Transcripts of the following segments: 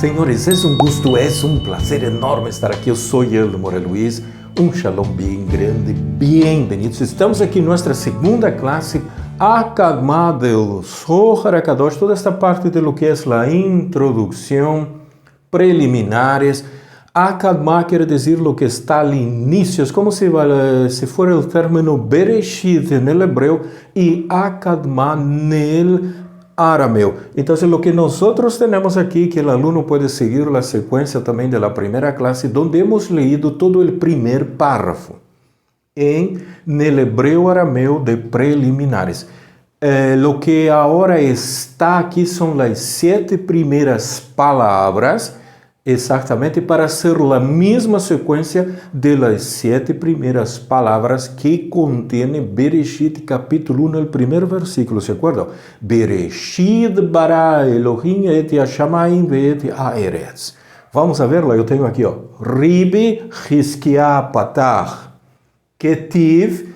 Senhores, é um gosto, é um prazer enorme estar aqui. Eu sou el More Luiz. Um shalom bem grande, bem-vindos. Estamos aqui em nossa segunda classe, Akadma del Zohar HaKadosh, toda esta parte de lo que é a introdução, preliminares. Akadma quer dizer lo que está al inicio, es como se fuera el término Bereshit en el hebreo y Akadma en el arameo. Entonces, lo que nosotros tenemos aquí, que el alumno puede seguir la secuencia también de la primera clase, donde hemos leído todo el primer párrafo en el hebreo arameo de preliminares. Lo que ahora está aquí son las 7 primeras palabras, exactamente para hacer la misma secuencia de las 7 primeras palabras que contiene Bereshit capítulo 1, el primer versículo, ¿se acuerdan? Bereshit bara Elohim et hashamayim ve'et haaretz. Vamos a verlo, eu tenho aqui, Ribi Hizkia Patach Ketiv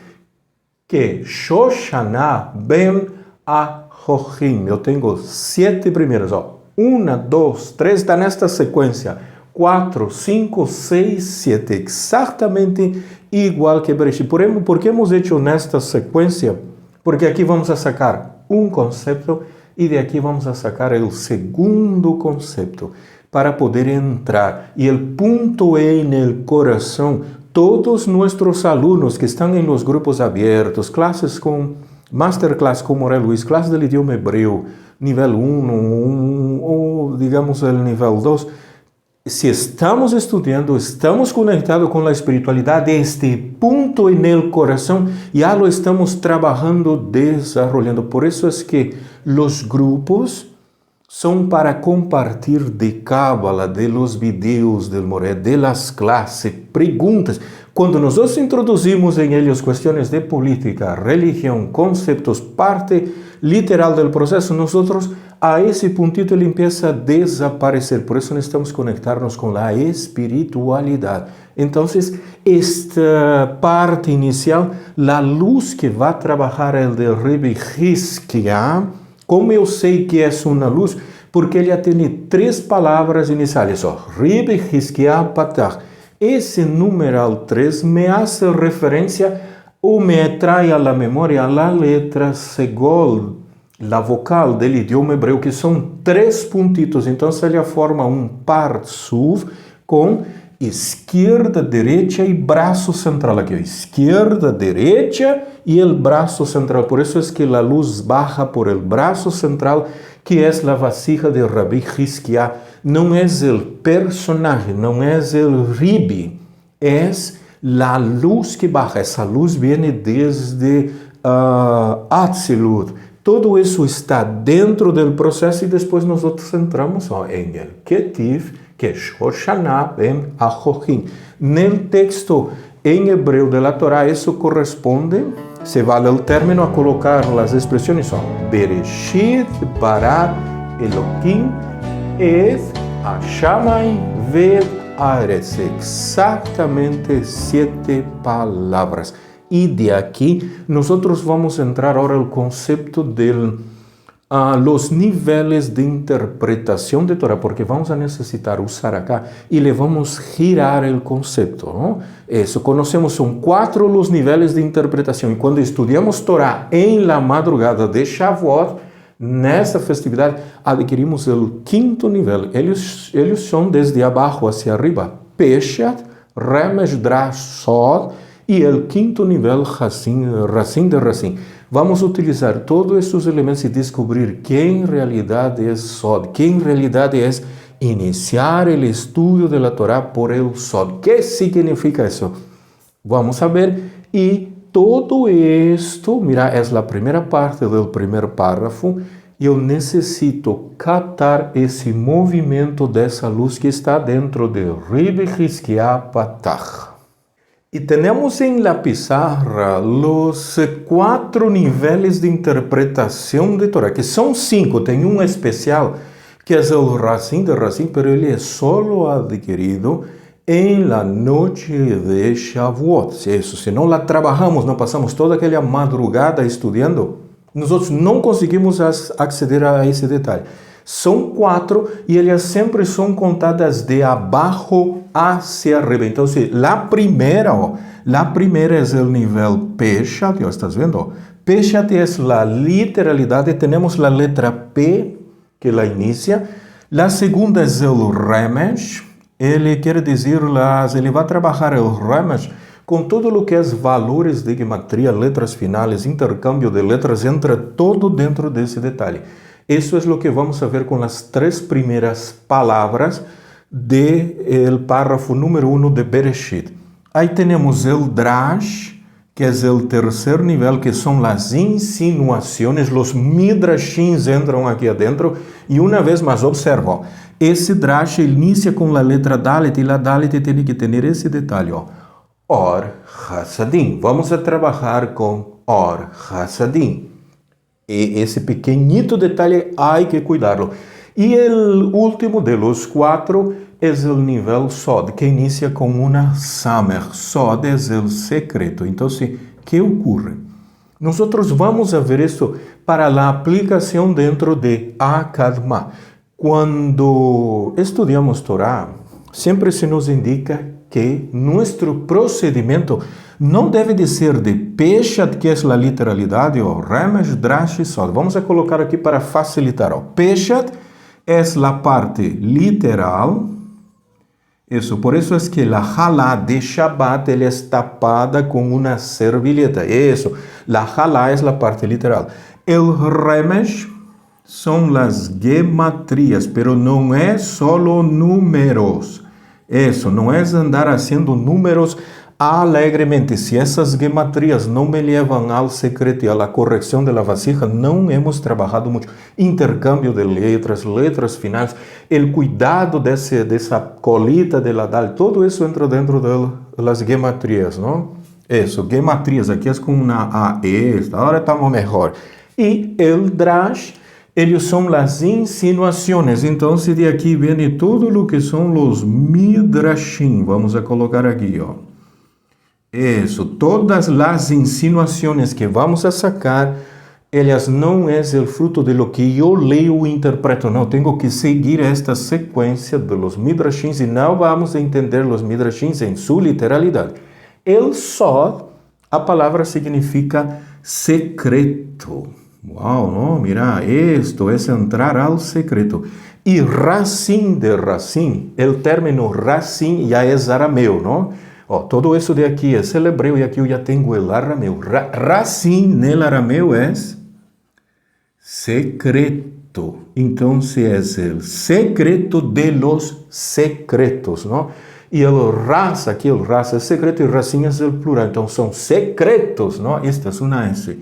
que Shoshana ben Ahochim. Eu tenho 7 primeiras, 1, 2, 3, está nesta sequência. 4, 5, 6, 7. Exatamente igual que Bereshit. ¿Por qué hemos hecho nesta sequência? Porque aqui vamos a sacar um conceito e de aqui vamos a sacar o segundo conceito para poder entrar. E o ponto é no coração. Todos nossos alunos que estão em los grupos abertos, classes com masterclass com More Luiz, classe do idioma hebreu, nível 1 ou, digamos, o nível 2, se estamos estudando, estamos conectados com a espiritualidade, este ponto no coração, já lo estamos trabalhando, desenvolvendo. Por isso é que os grupos são para compartilhar de Cábala, de los videos del More, de las clases, perguntas. Quando nós introduzimos em eles questões de política, religião, conceitos, parte literal do processo, nós, a esse puntito, ele começa a desaparecer. Por isso, necessitamos conectar-nos com a espiritualidade. Então, esta parte inicial, a luz que vai trabalhar el de Ribi Hizkia, como eu sei que é uma luz? Porque ele já tem 3 palavras iniciais. Ribi Hizkia Patach. Esse numeral 3 me hace referência ou me trae a la memória a letra Segol, la vocal do idioma hebreu, que são 3 pontitos. Então, ele forma um partsuf com esquerda, direita e braço central. Aqui, esquerda, direita e o braço central. Por isso é que a luz baja por el braço central, que é a vasija de Rabbi Hizkia. Não é o personagem, não é o Ribi, é a luz que baja. Essa luz vem desde Atzilut. Todo isso está dentro do processo e depois nós entramos em el Ketiv, que Shoshana ben Ahochim. No texto em hebreu da Torá, isso corresponde, se vale o término, a colocar as expressões, Bereshit bara Elohim et hashamayim ve'et haaretz. Exatamente 7 palavras. E de aqui, nós vamos entrar agora no conceito de los níveis de interpretação de Torá, porque vamos a necessitar usar acá e le vamos girar o conceito, ¿no? Isso, conhecemos, são 4 os níveis de interpretação. E quando estudamos Torá em la madrugada de Shavuot, nesta festividade, adquirimos o 5º nível. Eles são desde abaixo hacia arriba. Peshat, Remesh, Drash, Sod, e o 5º nível, Racim de Racim. Vamos utilizar todos esses elementos e descobrir que em realidade é Sod, que em realidade é iniciar o estudo da Torá por el Sod. O que significa isso? Vamos a ver. E todo isto, mira, é a primeira parte do primeiro párrafo. Eu necessito captar esse movimento dessa luz que está dentro de Ribi Hizkia Patach. E temos em la pizarra os 4 níveis de interpretação de Torá, que são 5. Tem um especial, que é o Racim de Racim, mas ele é solo adquirido em la noite de Shavuot. Isso, se não la trabalhamos, não passamos toda aquela madrugada estudando, nós não conseguimos aceder a esse detalhe. São 4 e elas sempre são contadas de abaixo hacia arriba. Então, a primeira é o nível Peshat, ¿estás vendo? Peshat é a literalidade, temos a letra P, que la inicia. A segunda é o Remesh, ele quer dizer, ele vai trabalhar o Remesh com tudo o que é valores de gematria, letras finais, intercâmbio de letras, entra todo dentro desse detalhe. Isso é o que vamos ver com as 3 primeiras palavras do párrafo número 1 de Bereshit. Aí temos o Drash, que é o terceiro nível, que são as insinuações, os midrashins entram aqui adentro, e uma vez mais, observa, esse Drash inicia com a letra Dalet, e a Dalet tem que ter esse detalhe, Or Hasadim. Vamos a trabalhar com Or Hasadim. E esse pequenito detalhe, há que cuidarlo. E o último de los 4 é o nível Sod, que inicia com uma Samer. Sod é o secreto. Então, que ocorre? Nós vamos ver isso para a aplicação dentro de Akadma. Quando estudamos Torá, sempre se nos indica que nosso procedimento não deve de ser de Peshat, que é a literalidade, ou Remesh, Drash e Sod. Vamos a colocar aqui para facilitar. Peshat é a parte literal. Isso, por isso é que a halá de Shabbat ela é tapada com uma servilheta. Isso, a halá é a parte literal. O Remesh são as gematrias, pero não é solo números. Isso, não é andar fazendo números alegremente. Se essas gematrias não me levam ao secreto e à correção da vasija, não hemos trabalhado muito. Intercâmbio de letras finais, o cuidado dessa colita de ladal, tudo isso entra dentro das gematrias, não? Isso, gematrias, aqui é com uma AE, agora estamos melhor. E o Drash, eles são as insinuações. Então, se de aqui vem tudo o que são os midrashim. Vamos a colocar aqui, Isso, todas as insinuações que vamos a sacar, elas não é o fruto de lo que eu leio e interpreto. Não, tenho que seguir esta sequência de los midrashim e não vamos a entender os midrashim em sua literalidade. El Sod, a palavra significa secreto. Uau, não, mira, isto é entrar ao secreto. E Racim de Racim, o término Racim já é arameu, não? Todo isso de aqui é o hebreu e aqui eu já tenho o arameu. Racim no arameu é secreto. Então, é o secreto de los secretos, não? E o raça, aqui o raça é secreto e Racim é o plural. Então, são secretos, não? Esta é uma S.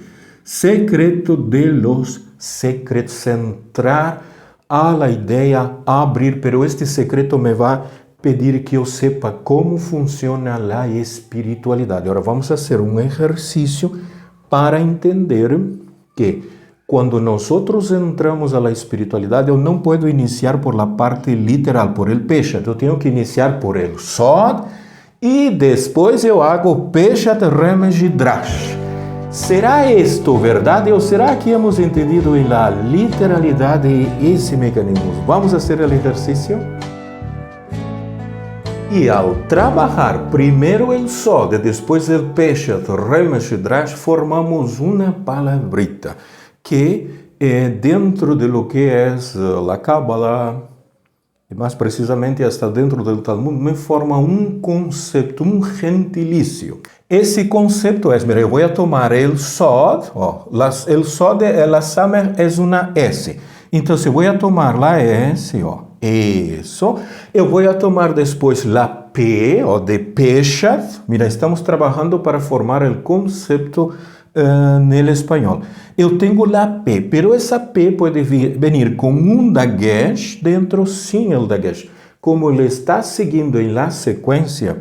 Secreto de los secretos, entrar a la ideia, abrir, pero este secreto me vai pedir que eu sepa como funciona a espiritualidade. Agora vamos fazer um exercício para entender que quando nós entramos a espiritualidade, eu não posso iniciar por la parte literal, por el Peshat, eu tenho que iniciar por el Sod e depois eu hago Peshat, Remesh e Drash. Será isto verdade ou será que hemos entendido em la literalidade esse mecanismo? Vamos fazer o exercício? E ao trabalhar primeiro o Sod e depois o Peshat, Remesh e Drash, formamos uma palavrita que dentro de lo que é a Kabbalah, e mais precisamente está dentro do Talmud, me forma um conceito, um gentilício. Esse conceito é, mira, eu vou tomar o Sod, o Sod, a Samer é uma S. Então, se eu vou tomar a S, isso, eu vou tomar depois a P, de Peshat. Mira, estamos trabalhando para formar o conceito no espanhol. Eu tenho a P, pero essa P pode vir com um dagesh dentro sem o dagesh. Como ele está seguindo em la sequência,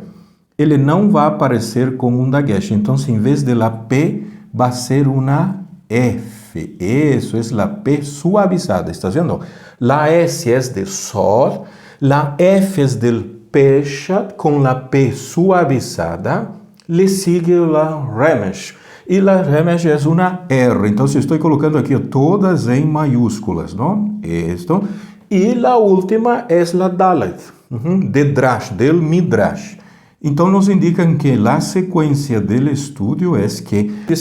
ele não vai aparecer com um dagesh. Então, em vez de la P, vai ser uma F. Isso é a P suavizada. ¿Está vendo? La S é de Sol, la F é del Peshat, com la P suavizada, le sigue la Remesh. e la Remesh é uma R. Então, estou colocando aqui todas em maiúsculas, não? Isto. E a última é a Dalet, de Drash, del Midrash. Então, nos indicam que a sequência do estudo é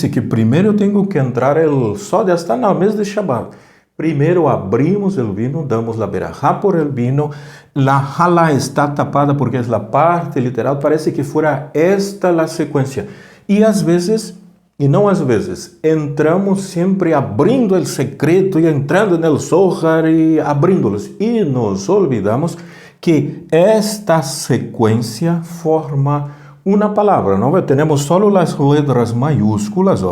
que primeiro eu tenho que entrar el Sod hasta no mês de Shabbat. Primeiro abrimos o vinho, damos a berajá por el vinho, a halá está tapada porque é a parte literal, parece que fora esta a sequência. E às vezes, e não às vezes, entramos sempre abrindo o secreto e entrando no Zohar e abrindo-los. E nos olvidamos que esta sequência forma uma palavra, não? Temos só as letras maiúsculas,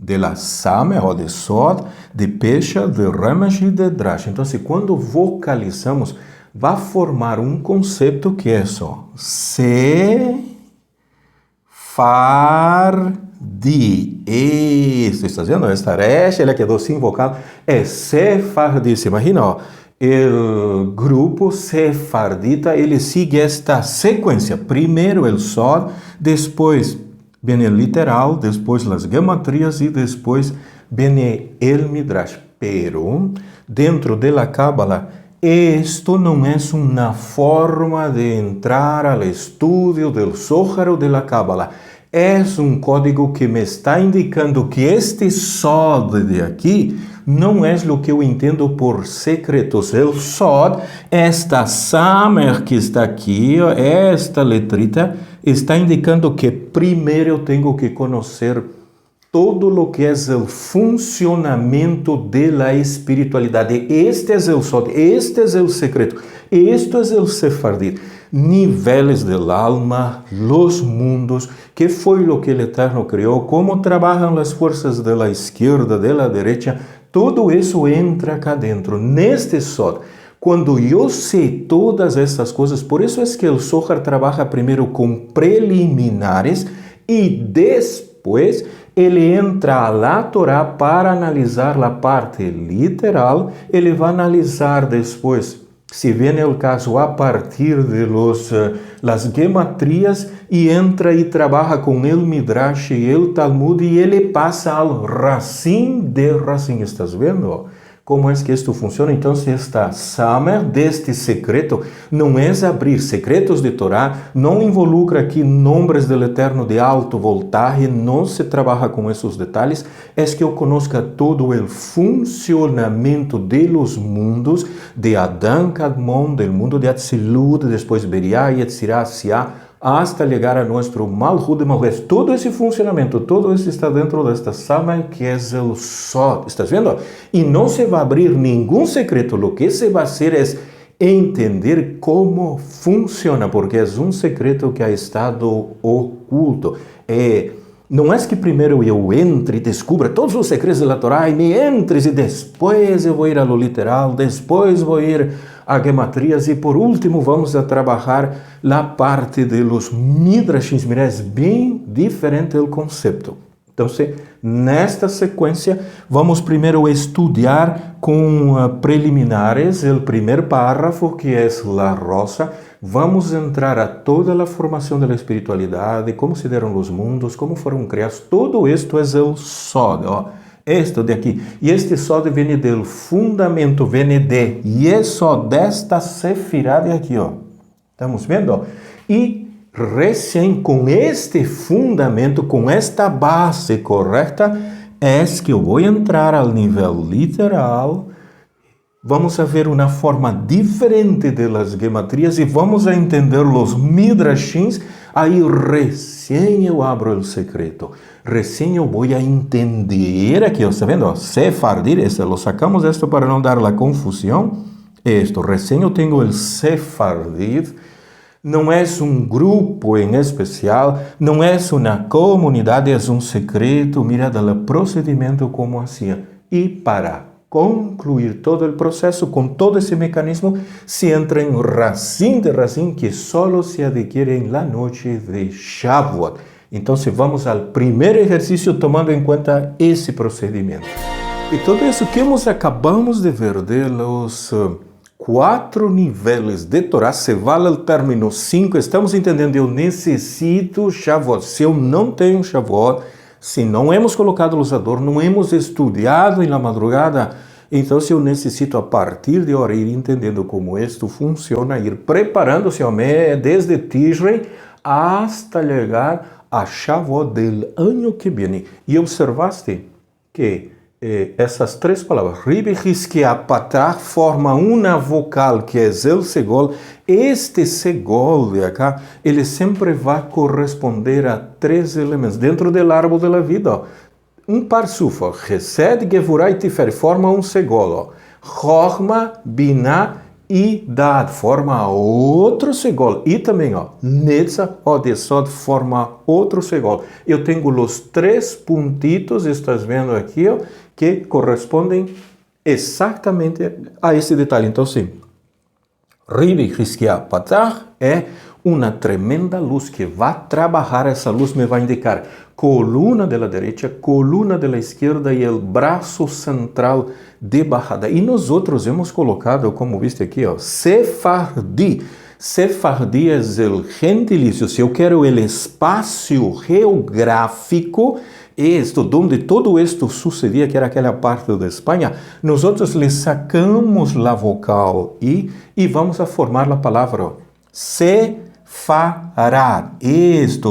de la Samer, de Sod, de Pesha, de Remesh e de Drash. Então, quando vocalizamos, vai formar um conceito que é só Sefardi. Isso, está vendo? Esta recha, ela quedou sem vocal. É Sefardi. Se imagina, o grupo sefardita, ele segue esta sequência. Primeiro o Sod, depois vem o literal, depois as gematrias e depois vem el Midrash. Pero, dentro da Cábala, isto não é uma forma de entrar ao estudo do Zohar ou da Cábala. É um código que me está indicando que este Sod de aqui não é o que eu entendo por secretos. O Sod, esta Samer que está aqui, esta letrita, está indicando que primeiro eu tenho que conhecer todo o que é o funcionamento da espiritualidade. Este é o Sod, este é o secreto, este é o Sefardi. Níveis del alma, los mundos, que foi o que o Eterno criou, como trabalham as forças da esquerda, da direita, tudo isso entra cá dentro, neste Sod. Quando eu sei todas essas coisas, por isso é que o Zohar trabalha primeiro com preliminares e depois ele entra na Torá para analisar a parte literal, ele vai analisar depois, se vem o caso, a partir de las gematrias e entra e trabalha com el Midrash e el Talmud e ele passa ao Racim de Racim. Estás vendo como é que isto funciona? Então, se esta Samer deste secreto não é abrir secretos de Torá, não involucra aqui nomes do Eterno de alto voltaje, não se trabalha com esses detalhes, é que eu conozca todo o funcionamento de los mundos, de Adán Kadmon, del mundo de Atzilut, depois Beriah, Yetzirah, Siá, hasta chegar a nosso Malhut de Malhut. Todo esse funcionamento, todo isso está dentro desta Samer que é o Sod. ¿Estás vendo? E não se vai abrir nenhum secreto. O que se vai fazer é entender como funciona, porque é um secreto que ha estado oculto. Não é que primeiro eu entre e descubra todos os segredos da Torá e me entres e depois eu vou ir ao literal, depois vou ir a gematrias e por último vamos a trabalhar a parte de los midrashim. Mira, é bem diferente o conceito. Então, nesta sequência, vamos primeiro estudar com preliminares o primeiro parágrafo, que é a rosa. Vamos entrar a toda a formação da espiritualidade, como se deram os mundos, como foram criados. Todo isto é o Sod, Este de aqui. E este Sod vem do fundamento, vem de Yesod, desta sefirá de aqui, Estamos vendo? E recém com este fundamento, com esta base correta, é que eu vou entrar ao nível literal. Vamos ver uma forma diferente das gematrias e vamos a entender os midrashins. Aí recém eu abro o secreto. Recém eu vou a entender aqui, está vendo? Sefardir, lo sacamos esto para não dar a confusão. Esto, recém eu tenho o Sefardir. Não é um grupo em especial, não é uma comunidade, é um secreto. Mira o procedimento como assim. E para concluir todo o processo, com todo esse mecanismo, se entra em Racim de Racim, que só se adquire em la noite de Shavuot. Então, vamos ao primeiro exercício, tomando em conta esse procedimento. E tudo isso que nós acabamos de ver dos 4 níveis de Torá, se vale o término 5, estamos entendendo, eu necessito Shavuot. Se eu não tenho Shavuot, Se não hemos colocado os adornos, não hemos estudado na madrugada, então eu necessito, a partir de agora, ir entendendo como isto funciona, ir preparando-se ao mês, desde Tishrei hasta chegar a Shavuot del ano que vem. E observaste que essas três palavras, Ribi, Hiskia, Patah, formam uma vocal que é el segol. Este segol de acá, ele sempre vai corresponder a três elementos dentro do árvore da vida. Um parsufo, Chesed, Gevurah e Tiferet, forma um segol. Chorma, Binah e Dad forma outro segol. E também, Netza, Odesod forma outro segol. Eu tenho os três pontitos, estás vendo aqui, que correspondem exatamente a esse detalhe. Então, sim, Ribi, Hiskia, Patah é uma tremenda luz que vai trabalhar. Essa luz me vai indicar coluna da direita, coluna da esquerda e o braço central de bajada. E nós outros hemos colocado, como viste aqui, Sefardi. Sefardi é o gentilício. Se eu quero o espaço geográfico, onde todo isto sucedia, que era aquela parte da Espanha, nós outros lhe sacamos a vocal e vamos a formar a palavra Sefarad.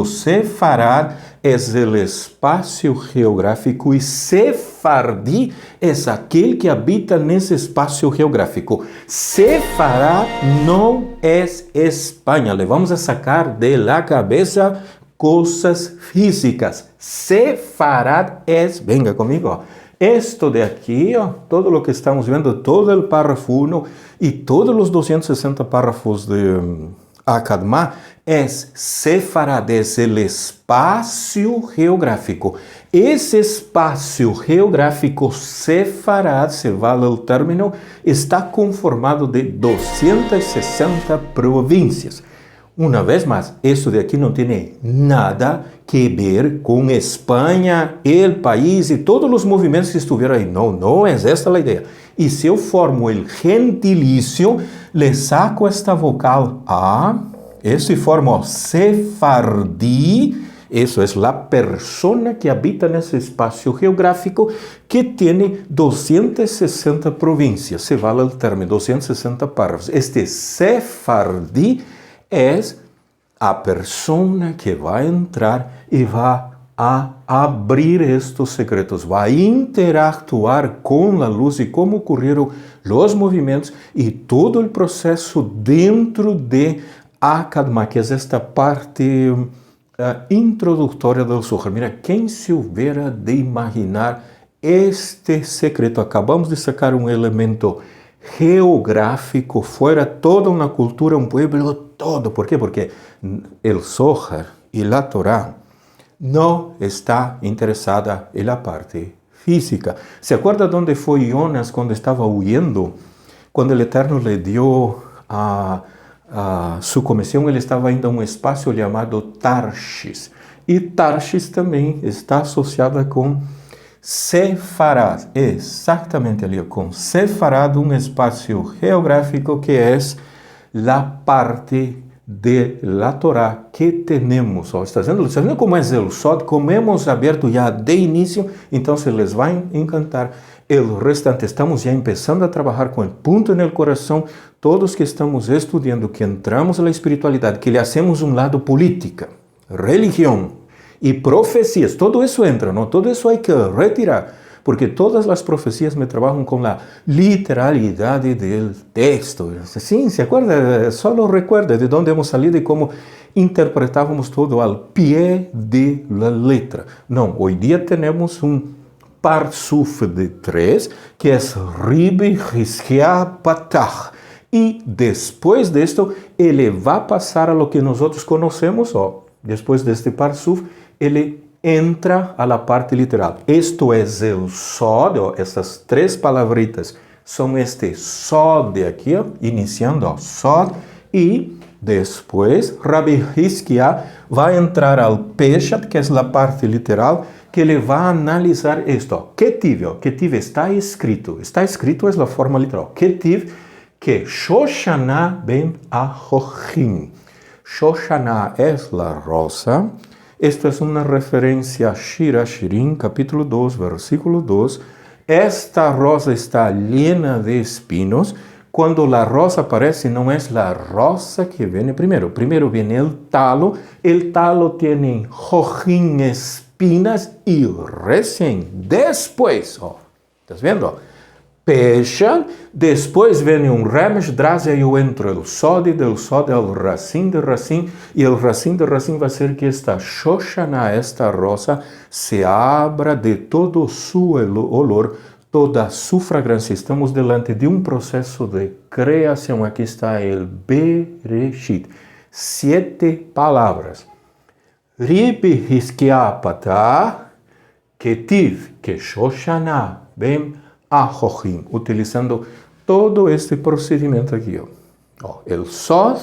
Sefarad é o espaço geográfico e Sefardi é aquele que habita nesse espaço geográfico. Sefarad não é Espanha. Le vamos a sacar de la cabeça coisas físicas. Sefarad es, venga comigo, esto de aqui, todo lo que estamos vendo, todo el párrafo 1 e todos os 260 párrafos de Akadma, es Sefarad, es el espaço geográfico. Esse espaço geográfico Sefarad, se vale o término, está conformado de 260 províncias. Uma vez mais, isso de aqui não tem nada que ver com Espanha, o país e todos os movimentos que estiveram aí. Não é esta a ideia. E se eu formo o gentilício, le saco esta vocal A, isso e formo Sefardi. Isso é a persona que habita nesse espaço geográfico que tem 260 províncias. Se vale o termo, 260 párrafos. Este Sefardi é a persona que vai entrar e vai a abrir estes secretos, vai interactuar com a luz e como ocorreram os movimentos e todo o processo dentro de Akadma, que é esta parte introdutória do Zohar. Mira, quem se houvera de imaginar este secreto? Acabamos de sacar um elemento geográfico, fora toda uma cultura, um pueblo todo. ¿Por quê? Porque o Zohar e a Torá não está interessada na parte física. ¿Se acuerda onde foi Jonas quando estava huyendo? Quando o Eterno lhe deu a sua comissão, ele estava indo a um espaço chamado Tarshish. E Tarshish também está associada com Sefarad, exatamente ali, com Sefarad, um espaço geográfico que é a parte de la Torá que temos. Está vendo como é o Sod, como hemos aberto já de início, então se les vai encantar. O restante, estamos já começando a trabalhar com o ponto no coração, todos que estamos estudando, que entramos na espiritualidade, que lhe hacemos um lado política, religião, e profecias, todo isso entra, não? Todo isso hay que retirar, porque todas as profecias me trabalham com a literalidade do texto. Sim, se acorda? Só recuerda de onde hemos salido e como interpretávamos todo ao pé de la letra. Não, hoje dia temos um parsuf de 3, que é Ribi, Hiskia, Patah. E depois disto, ele vai passar a lo que nós outros conhecemos, depois deste parsuf, ele entra a la parte literal. Isto é o Sod, essas três palavritas são este Sod aqui, iniciando, Sod, e depois Rabbi Hiskia vai entrar ao Peshat, que é a parte literal, que ele vai analisar isto. Ketiv está escrito é a forma literal. Ketiv, que Shoshana ben Ahochim. Shoshana é a rosa, Esta es una referencia a Shira Shirim, capítulo 2, versículo 2. Esta rosa está llena de espinos. Cuando la rosa aparece, no es la rosa que viene primero. Primero viene el talo. El talo tiene hojín, espinas y recién después, ¿estás viendo? Pechan, después viene un ramesh dras y ahí yo entro el sodi, del sodi al racim de racim, y el racim de racim va a hacer que esta Shoshana, esta rosa, se abra de todo su olor, toda su fragancia. Estamos delante de un proceso de creación. Aquí está el Bereshit. 7 palabras. Ribi Hiskia Patah, Ketiv, Keshoshana, Bem, Ahohim, utilizando todo este procedimiento aquí. El Sod,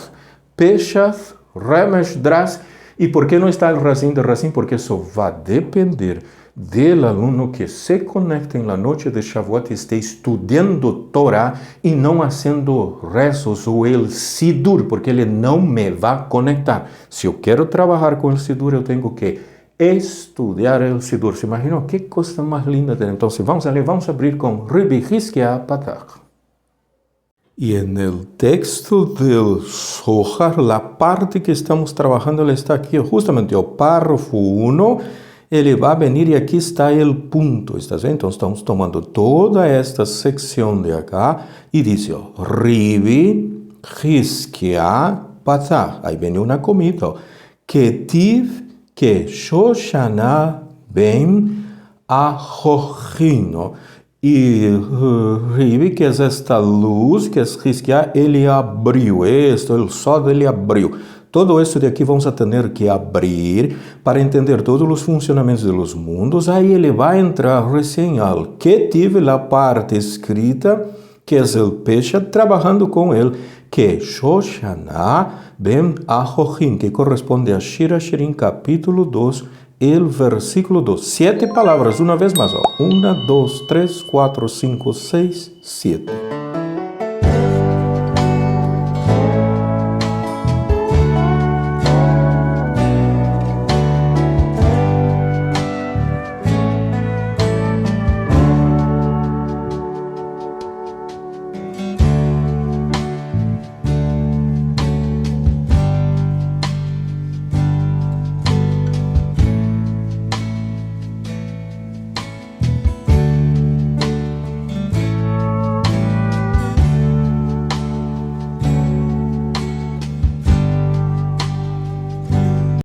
Peshath, Ramesh, Dras. ¿Y por qué no está el racim de racim? Porque eso va a depender del alumno que se conecte en la noche de Shavuot y esté estudiando Torah y no haciendo rezos o el Sidur, porque ele não me va a conectar. Si yo quiero trabajar con el Sidur, yo tengo que estudiar el Sidur. ¿Se imaginó? Qué cosa más linda. Entonces vamos a abrir con Ribi Hiskia Patah. Y en el texto del Zohar, la parte que estamos trabajando está aquí, justamente el párrafo 1, ele va a venir y aquí está el punto. ¿Estás bien? Entonces estamos tomando toda esta sección de acá y dice, Ribi Hiskia Patah. Ahí viene una comida. Ketiv que Shoshana ben Ahohim, ¿no? Y Ribi, que es esta luz, que es Hiskia, ele abriu. Esto, el sol, ele abriu. Todo esto de aquí vamos a tener que abrir para entender todos los funcionamientos de los mundos. Ahí ele va a entrar recién al Ketiv, la parte escrita, que es el Pesha, trabajando con él, que Shoshana ben Ahohim, que corresponde a Shira Shirim, capítulo 2, el versículo 2. 7 palabras, una vez más. 1, 2, 3, 4, 5, 6, 7.